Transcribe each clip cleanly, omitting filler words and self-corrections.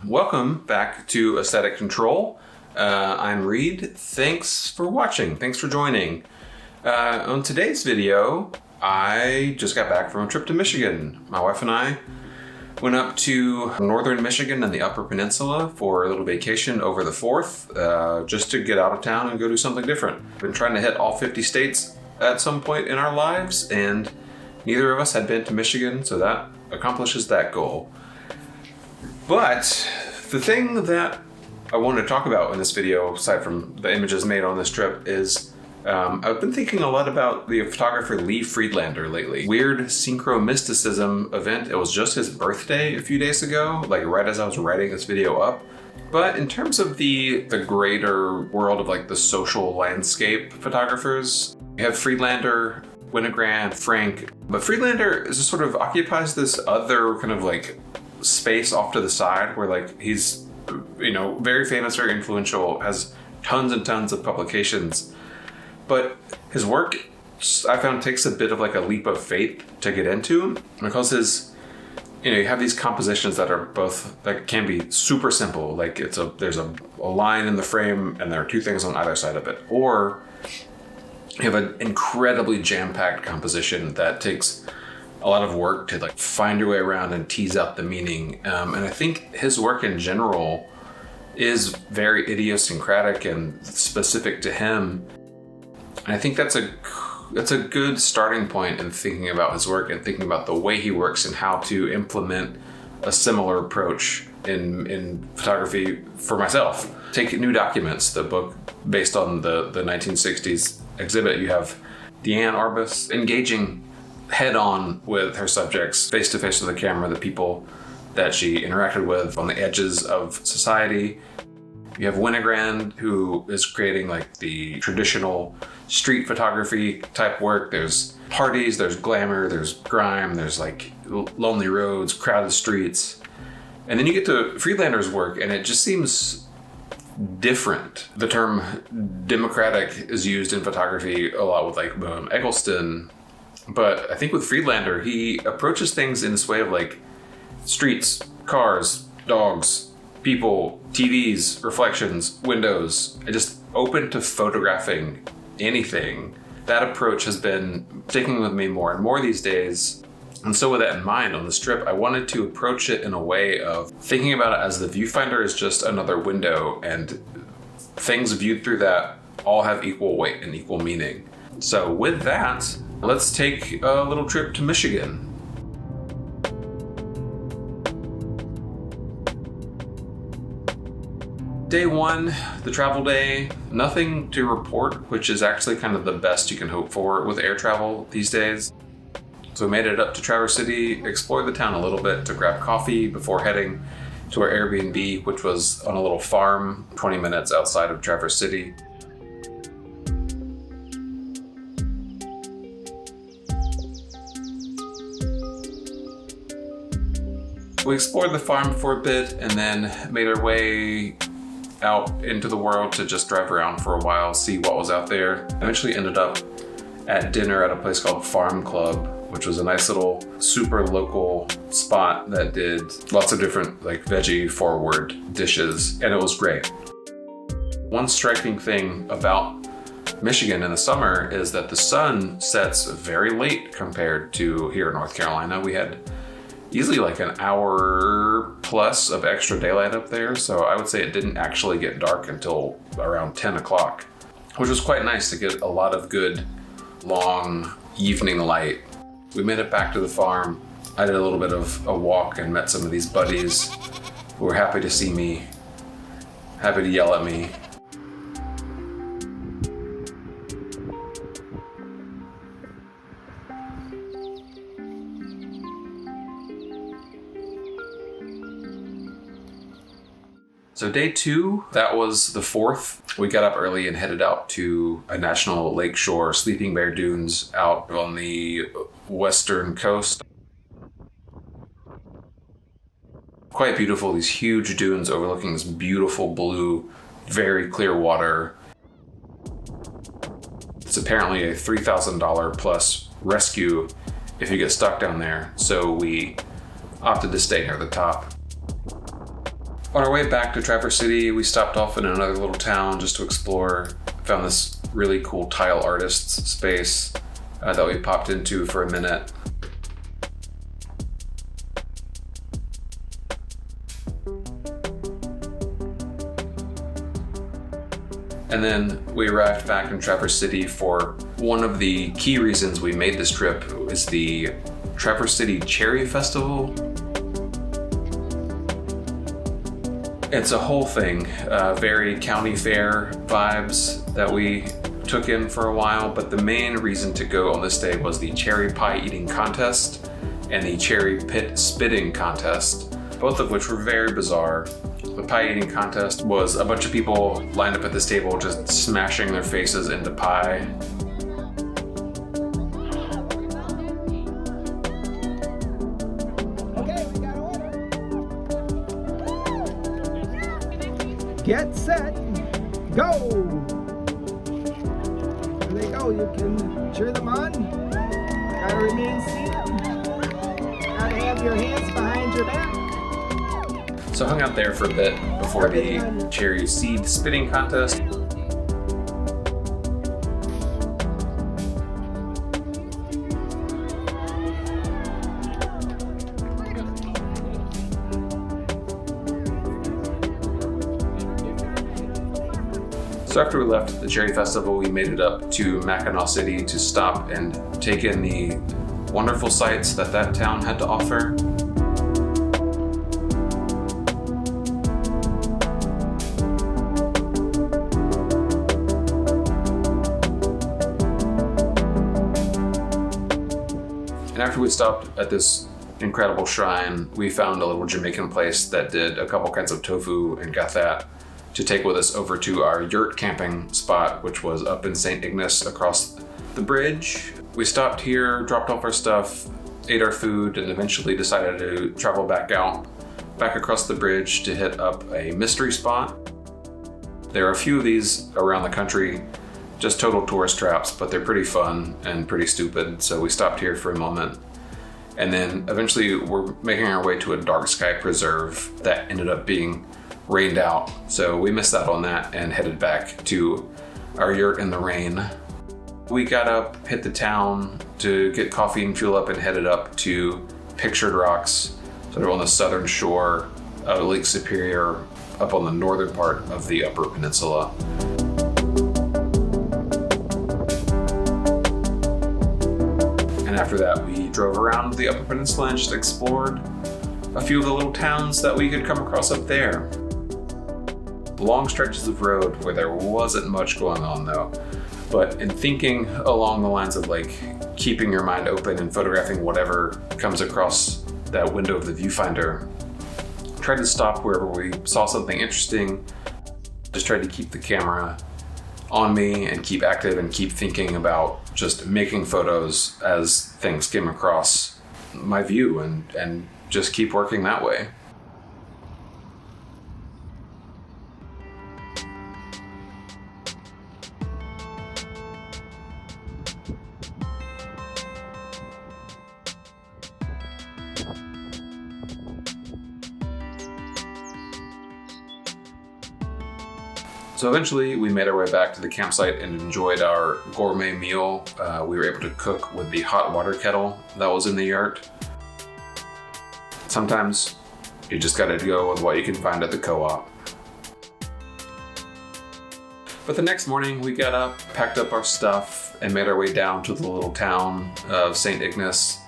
Welcome back to Aesthetic Control. I'm Reed. Thanks for watching. Thanks for joining. On today's video, I just got back from a trip to Michigan. My wife and I went up to northern Michigan and the Upper Peninsula for a little vacation over the 4th, just to get out of town and go do something different. We've been trying to hit all 50 states at some point in our lives, and neither of us had been to Michigan, so that accomplishes that goal. But the thing that I wanted to talk about in this video, aside from the images made on this trip, is I've been thinking a lot about the photographer Lee Friedlander lately. Weird synchromysticism event. It was just his birthday a few days ago, like right as I was writing this video up. But in terms of the greater world of like the social landscape photographers, you have Friedlander, Winogrand, Frank, but Friedlander is just sort of occupies this other kind of like space off to the side where like he's, very famous, very influential, has tons and tons of publications. But his work, I found, takes a bit of like a leap of faith to get into, because you have these compositions that are both, that can be super simple, like there's a line in the frame and there are two things on either side of it, or you have an incredibly jam-packed composition that takes a lot of work to like find your way around and tease out the meaning. And I think his work in general is very idiosyncratic and specific to him. And I think that's a good starting point in thinking about his work and thinking about the way he works and how to implement a similar approach in photography for myself. Take New Documents, the book based on the 1960s exhibit. You have Deanne Arbus engaging head-on with her subjects, face-to-face with the camera, the people that she interacted with on the edges of society. You have Winogrand, who is creating like the traditional street photography type work. There's parties, there's glamour, there's grime, there's like lonely roads, crowded streets. And then you get to Friedlander's work and it just seems different. The term democratic is used in photography a lot with like Eggleston. But I think with Friedlander, he approaches things in this way of like streets, cars, dogs, people, TVs, reflections, windows, and just open to photographing anything. That approach has been sticking with me more and more these days. And so with that in mind, on this trip, I wanted to approach it in a way of thinking about it as the viewfinder is just another window, and things viewed through that all have equal weight and equal meaning. So with that, let's take a little trip to Michigan. Day one, the travel day, nothing to report, which is actually kind of the best you can hope for with air travel these days. So we made it up to Traverse City, explored the town a little bit to grab coffee before heading to our Airbnb, which was on a little farm 20 minutes outside of Traverse City. We explored the farm for a bit and then made our way out into the world to just drive around for a while, see what was out there. Eventually ended up at dinner at a place called Farm Club, which was a nice little super local spot that did lots of different like veggie forward dishes, and it was great. One striking thing about Michigan in the summer is that the sun sets very late compared to here in North Carolina. We had easily like an hour plus of extra daylight up there, so I would say it didn't actually get dark until around 10 o'clock, which was quite nice to get a lot of good long evening light. We made it back to the farm. I did a little bit of a walk and met some of these buddies who were happy to see me, happy to yell at me. So day two, that was the 4th. We got up early and headed out to a national lakeshore, Sleeping Bear Dunes out on the western coast. Quite beautiful, these huge dunes overlooking this beautiful blue, very clear water. It's apparently a $3,000 plus rescue if you get stuck down there, so we opted to stay near the top. On our way back to Traverse City, we stopped off in another little town just to explore. Found this really cool tile artist's space that we popped into for a minute. And then we arrived back in Traverse City for one of the key reasons we made this trip. Is the Traverse City Cherry Festival. It's a whole thing, very county fair vibes that we took in for a while, but the main reason to go on this day was the cherry pie eating contest and the cherry pit spitting contest, both of which were very bizarre. The pie eating contest was a bunch of people lined up at this table just smashing their faces into pie. Get set, go! There they go, you can cheer them on. Gotta remain seated. Gotta have your hands behind your back. So I hung out there for a bit before the cherry seed spitting contest. So after we left the Cherry Festival, we made it up to Mackinac City to stop and take in the wonderful sights that that town had to offer. And after we stopped at this incredible shrine, we found a little Jamaican place that did a couple kinds of tofu and got that to take with us over to our yurt camping spot, which was up in St. Ignace across the bridge. We stopped here, dropped off our stuff, ate our food, and eventually decided to travel back across the bridge to hit up a mystery spot. There are a few of these around the country, just total tourist traps, but they're pretty fun and pretty stupid, so we stopped here for a moment. And then eventually we're making our way to a dark sky preserve that ended up being rained out, so we missed out on that and headed back to our yurt in the rain. We got up, hit the town to get coffee and fuel up, and headed up to Pictured Rocks, sort of on the southern shore of Lake Superior, up on the northern part of the Upper Peninsula. And after that, we drove around the Upper Peninsula and just explored a few of the little towns that we could come across up there. Long stretches of road where there wasn't much going on though. But in thinking along the lines of like keeping your mind open and photographing whatever comes across that window of the viewfinder, tried to stop wherever we saw something interesting, just tried to keep the camera on me and keep active and keep thinking about just making photos as things came across my view and just keep working that way. So eventually we made our way back to the campsite and enjoyed our gourmet meal. We were able to cook with the hot water kettle that was in the yurt. Sometimes you just gotta go with what you can find at the co-op. But the next morning we got up, packed up our stuff, and made our way down to the little town of St. Ignace.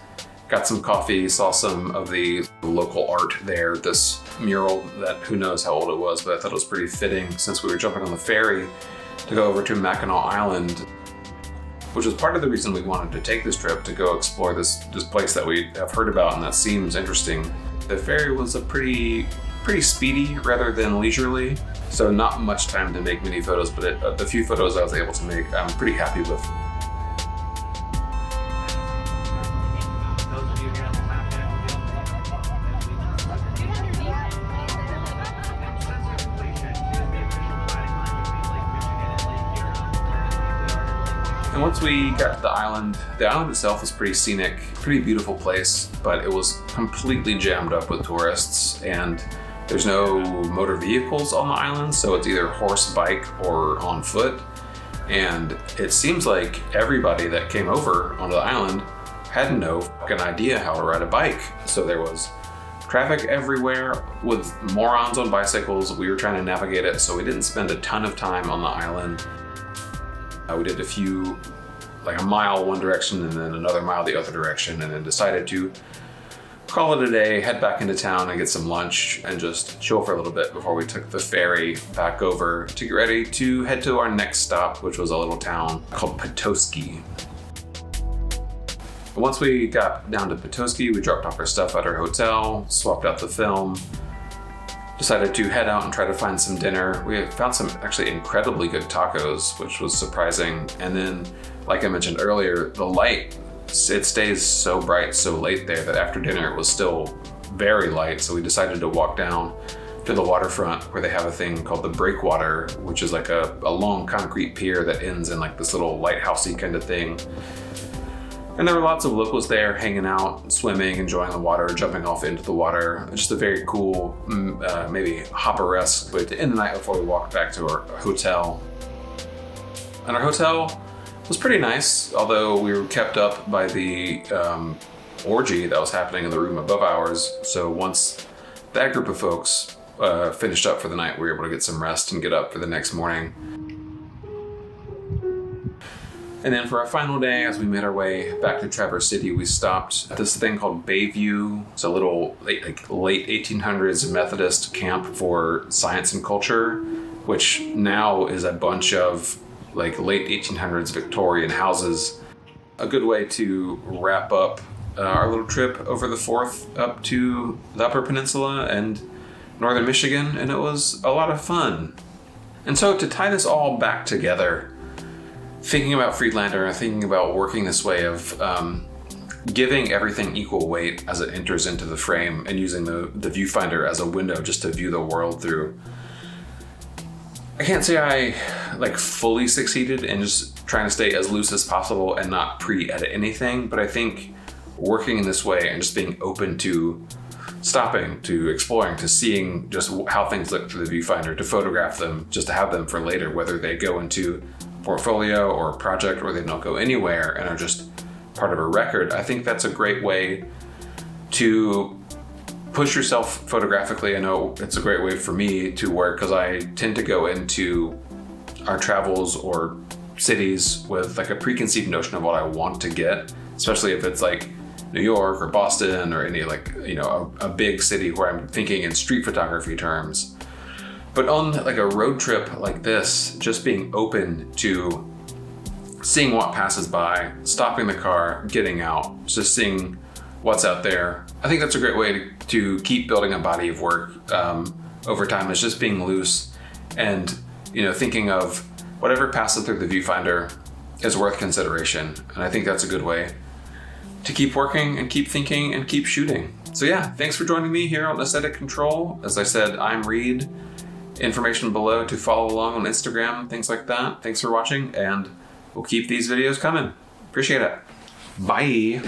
Got some coffee, saw some of the local art there, this mural that who knows how old it was, but I thought it was pretty fitting since we were jumping on the ferry to go over to Mackinac Island, which was part of the reason we wanted to take this trip, to go explore this place that we have heard about and that seems interesting. The ferry was a pretty speedy rather than leisurely, so not much time to make many photos, but the few photos I was able to make, I'm pretty happy with. And once we got to the island itself was pretty scenic, pretty beautiful place, but it was completely jammed up with tourists, and There's no motor vehicles on the island, so it's either horse, bike, or on foot. And it seems like everybody that came over onto the island had no fucking idea how to ride a bike. So there was traffic everywhere with morons on bicycles. We were trying to navigate it, so we didn't spend a ton of time on the island. We did a few, like a mile one direction and then another mile the other direction, and then decided to call it a day, head back into town and get some lunch and just chill for a little bit before we took the ferry back over to get ready to head to our next stop, which was a little town called Petoskey. Once we got down to Petoskey, we dropped off our stuff at our hotel, swapped out the film, decided to head out and try to find some dinner. We found some actually incredibly good tacos, which was surprising. And then, like I mentioned earlier, the light, it stays so bright so late there that after dinner it was still very light. So we decided to walk down to the waterfront where they have a thing called the breakwater, which is like a long concrete pier that ends in like this little lighthousey kind of thing. And there were lots of locals there hanging out, swimming, enjoying the water, jumping off into the water. Just a very cool, maybe hopper-esque way to end the night before we walked back to our hotel. And our hotel was pretty nice, although we were kept up by the orgy that was happening in the room above ours. So once that group of folks finished up for the night, we were able to get some rest and get up for the next morning. And then for our final day, as we made our way back to Traverse City, we stopped at this thing called Bayview. It's a little late 1800s Methodist camp for science and culture, which now is a bunch of like late 1800s Victorian houses. A good way to wrap up our little trip over the 4th up to the Upper Peninsula and northern Michigan, and it was a lot of fun. And so to tie this all back together, thinking about Friedlander and thinking about working this way of giving everything equal weight as it enters into the frame and using the viewfinder as a window just to view the world through. I can't say I like fully succeeded in just trying to stay as loose as possible and not pre-edit anything, but I think working in this way and just being open to stopping, to exploring, to seeing just how things look through the viewfinder, to photograph them, just to have them for later, whether they go into portfolio or a project or they don't go anywhere and are just part of a record. I think that's a great way to push yourself photographically. I know it's a great way for me to work because I tend to go into our travels or cities with like a preconceived notion of what I want to get, especially if it's like New York or Boston or any like, you know, a big city where I'm thinking in street photography terms. But on like a road trip like this, just being open to seeing what passes by, stopping the car, getting out, just seeing what's out there. I think that's a great way to keep building a body of work over time, is just being loose and, you know, thinking of whatever passes through the viewfinder is worth consideration. And I think that's a good way to keep working and keep thinking and keep shooting. So yeah, thanks for joining me here on Aesthetic Control. As I said, I'm Reid. Information below to follow along on Instagram, things like that. Thanks for watching, and we'll keep these videos coming. Appreciate it. Bye.